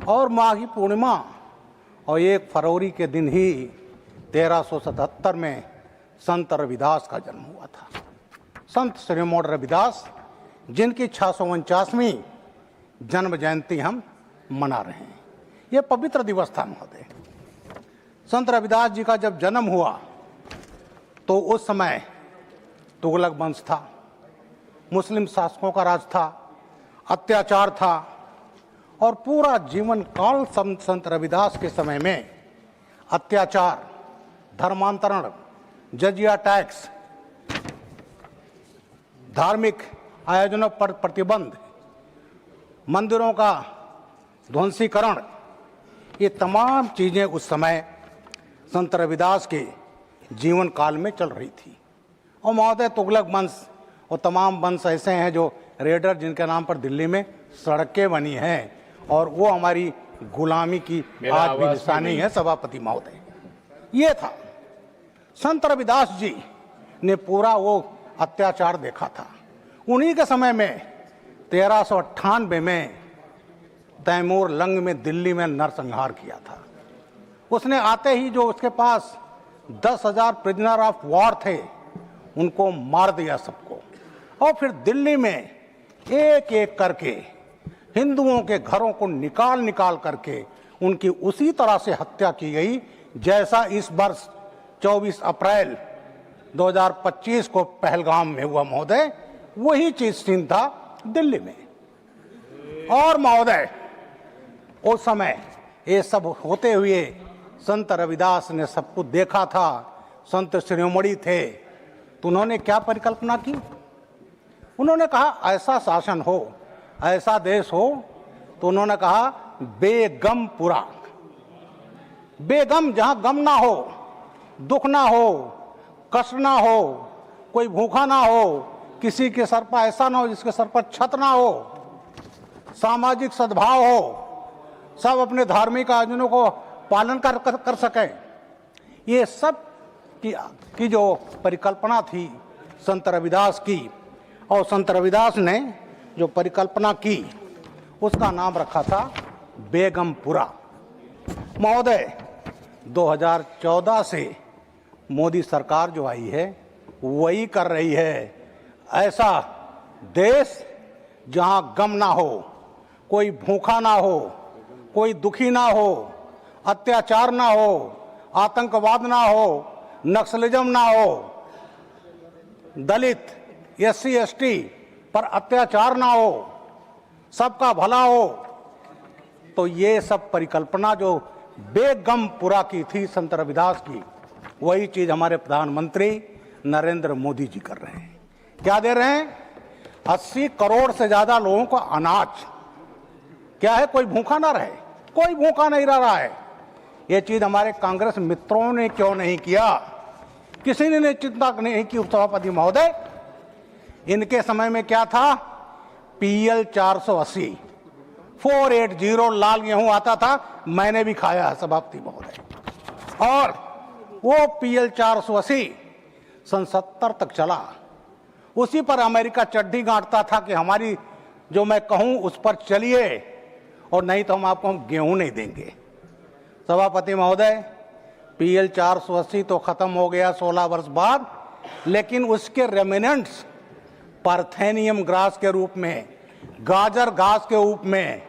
और माघी पूर्णिमा और 1 फरवरी के दिन ही 1377 में संत रविदास का जन्म हुआ था। संत शिरोमणि रविदास, जिनकी 649वीं जन्म जयंती हम मना रहे हैं। ये पवित्र दिवस था महोदय। संत रविदास जी का जब जन्म हुआ तो उस समय तुगलक वंश था, मुस्लिम शासकों का राज था, अत्याचार था और पूरा जीवन काल संत रविदास के समय में अत्याचार, धर्मांतरण, जजिया टैक्स, धार्मिक आयोजनों पर प्रतिबंध, मंदिरों का ध्वंसीकरण, ये तमाम चीज़ें उस समय संत रविदास के जीवन काल में चल रही थी। और महोदय तुगलक वंश और तमाम वंश ऐसे हैं जो रेडर, जिनके नाम पर दिल्ली में सड़कें बनी हैं और वो हमारी गुलामी की आज भी निशानी है सभापति महोदय। ये था संत रविदास जी ने पूरा वो अत्याचार देखा था। उन्हीं के समय में 1398 में तैमूर लंग में दिल्ली में नरसंहार किया था। उसने आते ही जो उसके पास 10,000 प्रिजनर ऑफ वॉर थे उनको मार दिया सबको, और फिर दिल्ली में एक एक करके हिंदुओं के घरों को निकाल निकाल करके उनकी उसी तरह से हत्या की गई जैसा इस वर्ष 24 अप्रैल 2025 को पहलगाम में हुआ महोदय। वही चीज सीन था दिल्ली में। और महोदय उस समय ये सब होते हुए संत रविदास ने सब कुछ देखा था, संत शिरोमणि थे, तो उन्होंने क्या परिकल्पना की? उन्होंने कहा ऐसा शासन हो, ऐसा देश हो, तो उन्होंने कहा बेगमपुरा। बेगम, जहां गम ना हो, दुख ना हो, कष्ट ना हो, कोई भूखा ना हो, किसी के सर पर ऐसा ना हो जिसके सर पर छत ना हो, सामाजिक सद्भाव हो, सब अपने धार्मिक आयोजनों को पालन कर सकें। ये सब की जो परिकल्पना थी संत रविदास की, और संत रविदास ने जो परिकल्पना की उसका नाम रखा था बेगमपुरा। महोदय 2014 से मोदी सरकार जो आई है वही कर रही है ऐसा देश जहां गम ना हो, कोई भूखा ना हो, कोई दुखी ना हो, अत्याचार ना हो, आतंकवाद ना हो, नक्सलिज्म ना हो, दलित, SC ST पर अत्याचार ना हो, सबका भला हो। तो ये सब परिकल्पना जो बेगमपुरा की थी संत रविदास की, वही चीज हमारे प्रधानमंत्री नरेंद्र मोदी जी कर रहे हैं। क्या दे रहे हैं? 80 करोड़ से ज्यादा लोगों को अनाज। क्या है? कोई भूखा ना रहे, कोई भूखा नहीं रह रहा है। ये चीज हमारे कांग्रेस मित्रों ने क्यों नहीं किया? किसी ने चिंता नहीं की सभापति महोदय। इनके समय में क्या था? PL 480 480 लाल गेहूं आता था, मैंने भी खाया है सभापति महोदय। और वो PL 480 सन 70 तक चला। उसी पर अमेरिका चड्डी गांठता था कि हमारी जो मैं कहूं उस पर चलिए और नहीं तो हम आपको गेहूं नहीं देंगे। सभापति महोदय PL 480 तो खत्म हो गया 16 वर्ष बाद, लेकिन उसके रेमिनेंट्स पार्थेनियम ग्रास के रूप में, गाजर घास के रूप में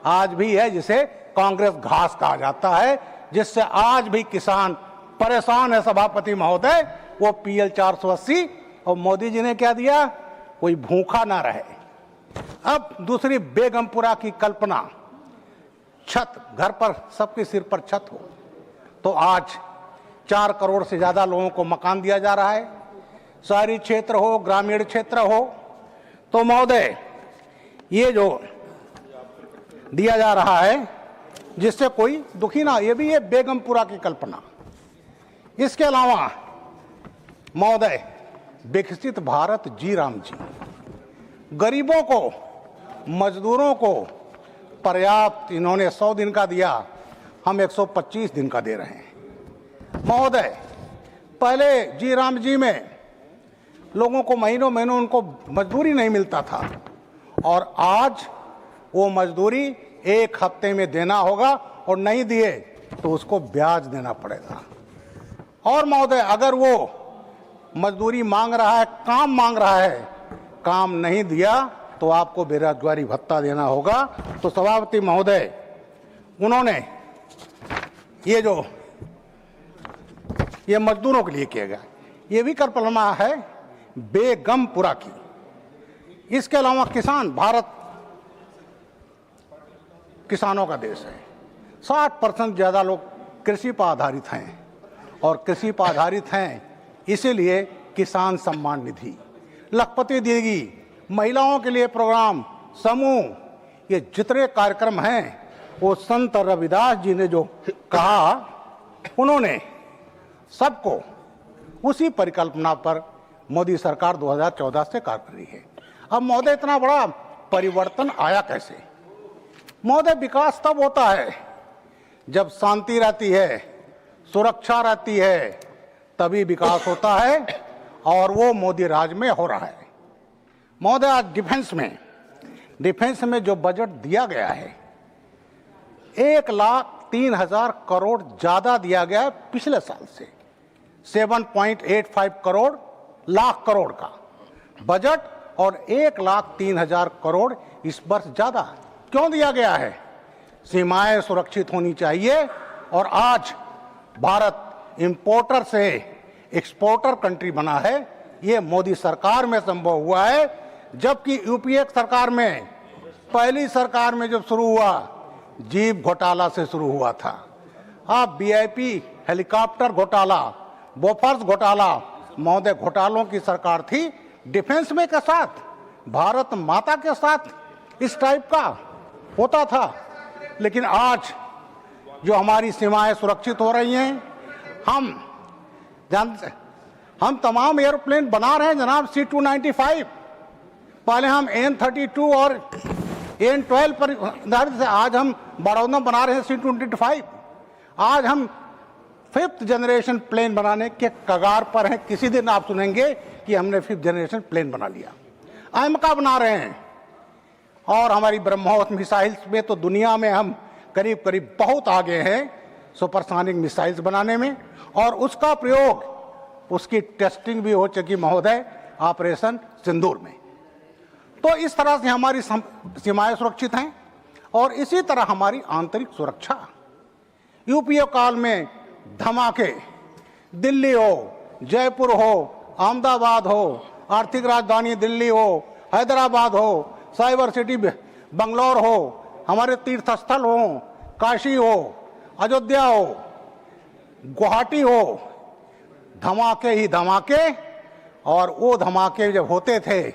आज भी है, जिसे कांग्रेस घास कहा जाता है, जिससे आज भी किसान परेशान है सभापति महोदय। वो PL 480। और मोदी जी ने क्या दिया? कोई भूखा ना रहे। अब दूसरी बेगमपुरा की कल्पना, छत, घर पर सबके सिर पर छत हो। तो आज 4 करोड़ से ज्यादा लोगों को मकान दिया जा रहा है, शहरी क्षेत्र हो, ग्रामीण क्षेत्र हो। तो महोदय ये जो दिया जा रहा है जिससे कोई दुखी ना, ये भी है बेगमपुरा की कल्पना। इसके अलावा महोदय विकसित भारत जी राम जी, गरीबों को, मजदूरों को पर्याप्त इन्होंने 100 दिन का दिया, हम 125 दिन का दे रहे हैं। महोदय पहले जी राम जी में लोगों को महीनों महीनों उनको मजदूरी नहीं मिलता था, और आज वो मजदूरी 1 हफ्ते में देना होगा और नहीं दिए तो उसको ब्याज देना पड़ेगा। और महोदय, अगर वो मजदूरी मांग रहा है, काम मांग रहा है, काम नहीं दिया तो आपको बेरोजगारी भत्ता देना होगा। तो सभापति महोदय, उन्होंने ये मजदूरों के लिए किया गया ये विकल्पना है बेगम पूरा की। इसके अलावा किसान, भारत किसानों का देश है। 60% ज़्यादा लोग कृषि पर आधारित हैं और कृषि पर आधारित हैं इसीलिए किसान सम्मान निधि, लखपति दीदी, महिलाओं के लिए प्रोग्राम, समूह, ये जितने कार्यक्रम हैं वो संत रविदास जी ने जो कहा, उन्होंने सबको उसी परिकल्पना पर मोदी सरकार 2014 से कार्य कर रही है। अब महोदय, इतना बड़ा परिवर्तन आया कैसे? महोदय, विकास तब होता है जब शांति रहती है, सुरक्षा रहती है, तभी विकास होता है और वो मोदी राज में हो रहा है। महोदय, आज डिफेंस में जो बजट दिया गया है 1,03,000 करोड़ ज्यादा दिया गया है पिछले साल से। 7.85 करोड़ लाख करोड़ का बजट और 1,03,000 करोड़ इस वर्ष ज्यादा क्यों दिया गया है? सीमाएं सुरक्षित होनी चाहिए और आज भारत इंपोर्टर से एक्सपोर्टर कंट्री बना है। ये मोदी सरकार में संभव हुआ है, जबकि यूपीए सरकार में, पहली सरकार में जब शुरू हुआ जीप घोटाला से शुरू हुआ था। अब वीआईपी हेलीकॉप्टर घोटाला, बोफर्स घोटाला, महोदय घोटालों की सरकार थी। डिफेंस में के साथ, भारत माता के साथ इस टाइप का होता था। लेकिन आज जो हमारी सीमाएं सुरक्षित हो रही हैं, हम तमाम एयरप्लेन बना रहे हैं जनाब, C-295, पहले हम AN-32 और AN-12 पर आधारित से, आज हम बड़ौदा बना रहे हैं C-225। आज हम 5th जनरेशन प्लेन बनाने के कगार पर हैं। किसी दिन आप सुनेंगे कि हमने 5th जनरेशन प्लेन बना लिया। AMCA बना रहे हैं और हमारी ब्रह्मोस मिसाइल्स में तो दुनिया में हम करीब करीब बहुत आगे हैं सुपरसोनिक मिसाइल्स बनाने में, और उसका प्रयोग, उसकी टेस्टिंग भी हो चुकी महोदय ऑपरेशन सिंदूर में। तो इस तरह से हमारी सीमाएं सुरक्षित हैं और इसी तरह हमारी आंतरिक सुरक्षा। यूपीए काल में धमाके, दिल्ली हो, जयपुर हो, अहमदाबाद हो, आर्थिक राजधानी दिल्ली हो, हैदराबाद हो, साइबर सिटी बंगलौर हो, हमारे तीर्थ स्थल हो, काशी हो, अयोध्या हो, गुवाहाटी हो, धमाके ही धमाके। और वो धमाके जब होते थे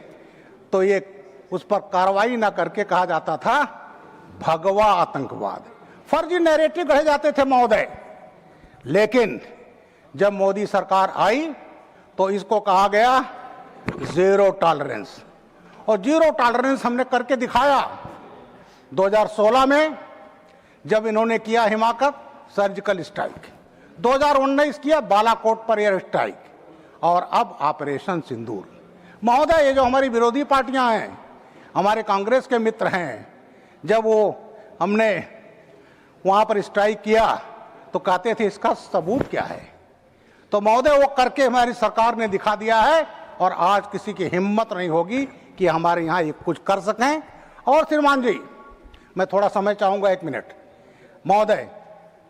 तो ये उस पर कार्रवाई ना करके कहा जाता था भगवा आतंकवाद, फर्जी नैरेटिव कहे जाते थे महोदय। लेकिन जब मोदी सरकार आई तो इसको कहा गया जीरो टॉलरेंस, और जीरो टॉलरेंस हमने करके दिखाया। 2016 में जब इन्होंने किया हिमाकत सर्जिकल स्ट्राइक, 2019 किया बालाकोट पर एयर स्ट्राइक, और अब ऑपरेशन सिंदूर। महोदय, ये जो हमारी विरोधी पार्टियां हैं, हमारे कांग्रेस के मित्र हैं, जब वो हमने वहां पर स्ट्राइक किया तो कहते थे इसका सबूत क्या है? तो महोदय वो करके हमारी सरकार ने दिखा दिया है, और आज किसी की हिम्मत नहीं होगी कि हमारे यहाँ ये कुछ कर सकें। और श्रीमान जी, मैं थोड़ा समय चाहूँगा, 1 मिनट। महोदय,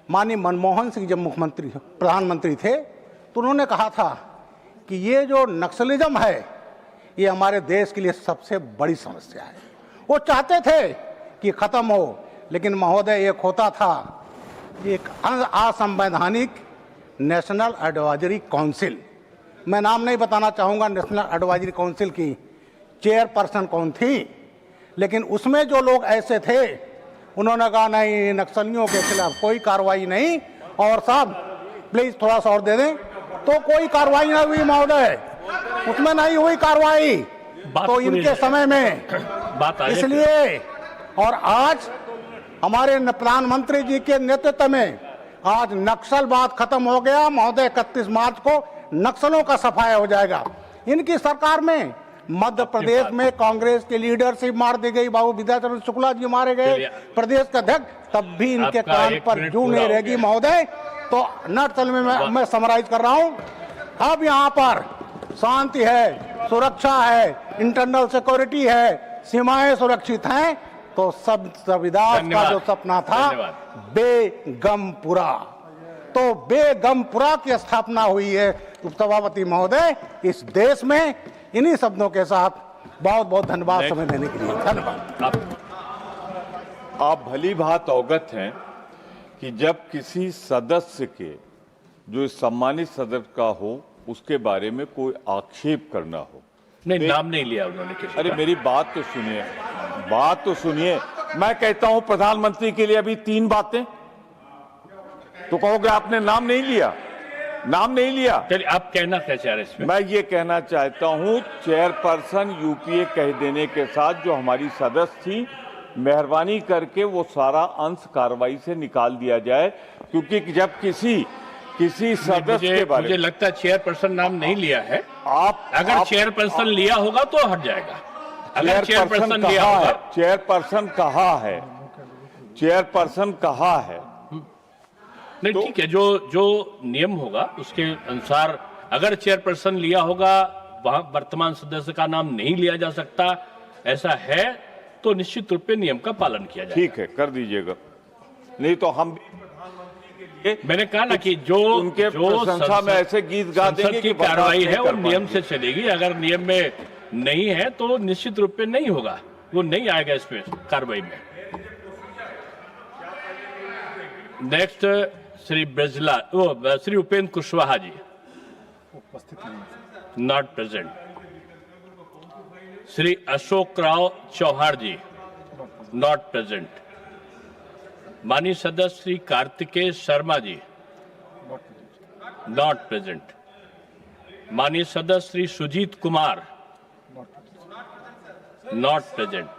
माननीय मनमोहन सिंह जब मुख्यमंत्री प्रधानमंत्री थे तो उन्होंने कहा था कि ये जो नक्सलिज्म है ये हमारे देश के लिए सबसे बड़ी समस्या है। वो चाहते थे कि खत्म हो, लेकिन महोदय एक होता था, एक असंवैधानिक नेशनल एडवाइजरी काउंसिल, मैं नाम नहीं बताना चाहूँगा नेशनल एडवाइजरी काउंसिल की चेयरपर्सन कौन थी, लेकिन उसमें जो लोग ऐसे थे उन्होंने कहा नहीं, नक्सलियों के खिलाफ कोई कार्रवाई नहीं। और साहब प्लीज थोड़ा सा और दे दें, तो कोई कार्रवाई नहीं हुई महोदय, उसमें नहीं हुई कार्रवाई तो इनके समय में बात इसलिए। और आज हमारे प्रधानमंत्री जी के नेतृत्व में आज नक्सलवाद खत्म हो गया महोदय। 31 मार्च को नक्सलों का सफाया हो जाएगा। इनकी सरकार में मध्य प्रदेश में कांग्रेस के लीडरशिप मार दी गई, बाबू विद्याचरण शुक्ला जी मारे गए प्रदेश का अध्यक्ष, तब भी इनके कान पर जूं नहीं रहेगी महोदय। तो नटतल में मैं समराइज कर रहा हूं। अब यहाँ पर शांति है, सुरक्षा है, इंटरनल सिक्योरिटी है, सीमाएं सुरक्षित हैं, तो सब संविधान का जो सपना था बेगमपुरा, तो बेगमपुरा की स्थापना हुई है। उपसभापति महोदय, इस देश में इन्हीं शब्दों के साथ बहुत बहुत धन्यवाद समय देने के लिए। धन्यवाद। आप भली भांति अवगत हैं कि जब किसी सदस्य के जो सम्मानित सदस्य का हो उसके बारे में कोई आक्षेप करना हो, नहीं नाम नहीं लिया उन्होंने किसी अरे का। मेरी बात तो सुनिए। मैं कहता हूं प्रधानमंत्री के लिए अभी 3 बातें, तो कहोगे आपने नाम नहीं लिया। नाम नहीं लिया। चलिए आप कहना क्या चाह रहे हैं इसमें? मैं ये कहना चाहता हूं, चेयरपर्सन यूपीए कह देने के साथ जो हमारी सदस्य थी, मेहरबानी करके वो सारा अंश कार्रवाई से निकाल दिया जाए, क्योंकि जब किसी सदस्य के बारे में मुझे लगता है चेयरपर्सन नाम नहीं लिया है। अगर चेयरपर्सन लिया होगा तो हट जाएगा। अगर चेयरपर्सन लिया होगा, चेयरपर्सन कहा है नहीं तो, ठीक है, जो नियम होगा उसके अनुसार अगर चेयरपर्सन लिया होगा, वहां वर्तमान सदस्य का नाम नहीं लिया जा सकता, ऐसा है तो निश्चित रूप से नियम का पालन किया जाएगा। ठीक है, कर दीजिएगा। नहीं तो हम प्रधानमंत्री के लिए, मैंने कहा ना कि जो उनके प्रशंसा में ऐसे गीत गा देंगे कि कार्रवाई है वो नियम से चलेगी। अगर नियम में नहीं है तो निश्चित रूप से नहीं होगा, वो नहीं आएगा इसमें कार्रवाई में। Next Shri Upendra Kushwaha ji, not present. Shri Ashok Rao Chauhan ji, not present. माननीय सदस्य श्री कार्तिकेय शर्मा जी, नॉट प्रेजेंट। माननीय सदस्य श्री सुजीत कुमार, नॉट प्रेजेंट।